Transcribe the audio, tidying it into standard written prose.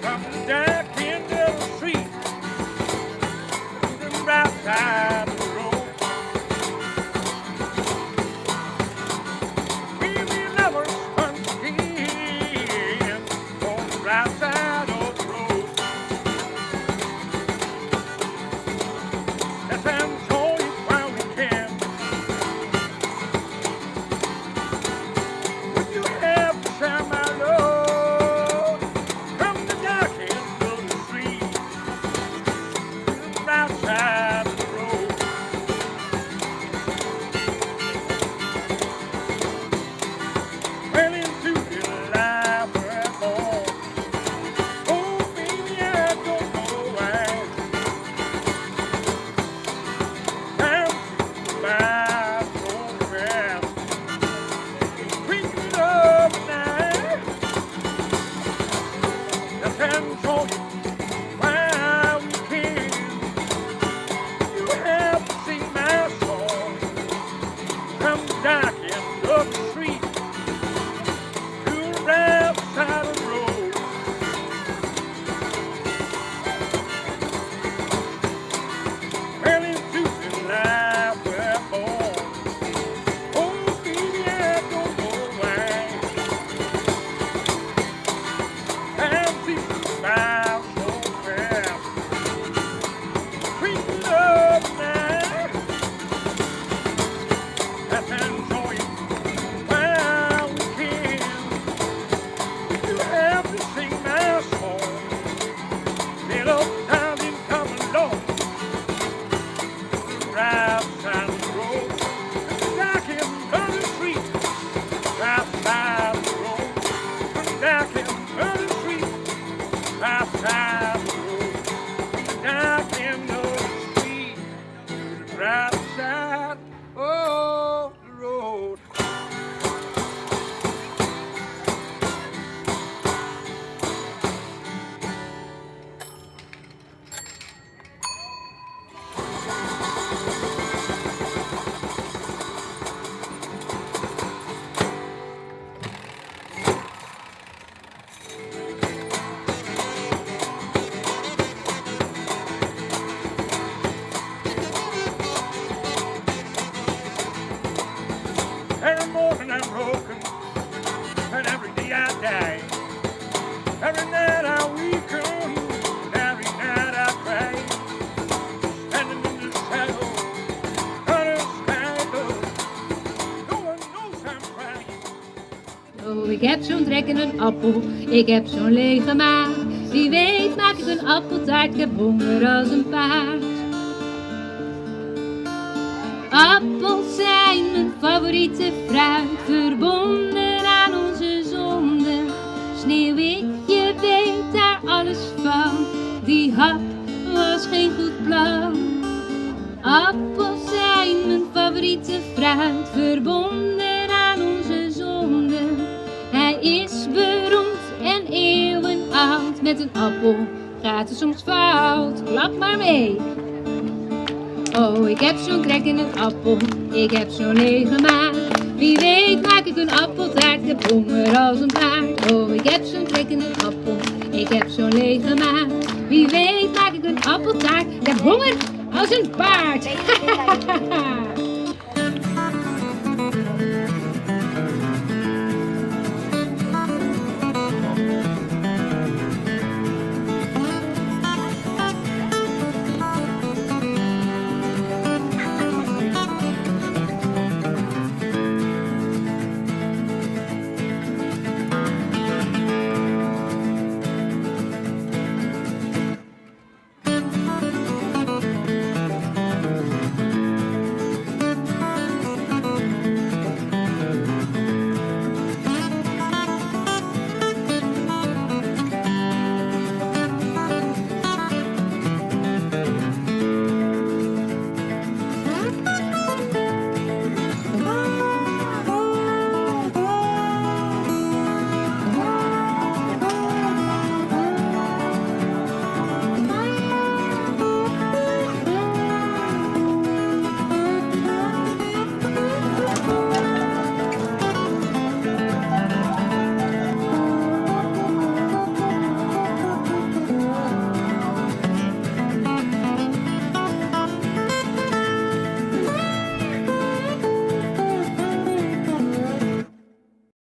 Coming back into the street, the right side of the road. We be lovers once again on the right side of the road. Let's enjoy it while we can. Would you have to share my love from the dark end of the street to the right side of the road? Well, into the life we're born. Oh, baby, I don't know why. Time to buy progress. Creeping up night. Let's enjoy it while we can. You have to sing my song from the dark end of the street to the right side of the road. Well, into the life we're born. Oh, baby, I don't know why. Time seems to fly so fast. Creeping up night. Let's enjoy it while we can. You have to sing my song. Little time didn't come along. Right side of the road. Dark end of the street. Right side of the road. Dark end of the street. Right side of the road. Dark end of the street. Right side of the road. Every morning I'm broken, and every day I die. Every night I weaken, every night I cry. Standing in the shadow, under the sky blue. No one knows I'm crying. Oh, ik heb zo'n trek in een appel, ik heb zo'n lege maag. Wie weet maak ik een appeltaart, ik heb honger als een paard. Appels zijn mijn favoriete fruit, verbonden aan onze zonde. Sneeuwwitje weet daar alles van, die hap was geen goed plan. Appels zijn mijn favoriete fruit, verbonden aan onze zonde. Hij is beroemd en eeuwenoud, met een appel gaat het soms fout. Klap maar mee! Oh, ik heb zo'n trek in een appel, ik heb zo'n lege maag. Wie weet maak ik een appeltaart, ik heb honger als een paard. Oh, ik heb zo'n trek in een appel, ik heb zo'n lege maag. Wie weet maak ik een appeltaart, ik heb honger als een paard.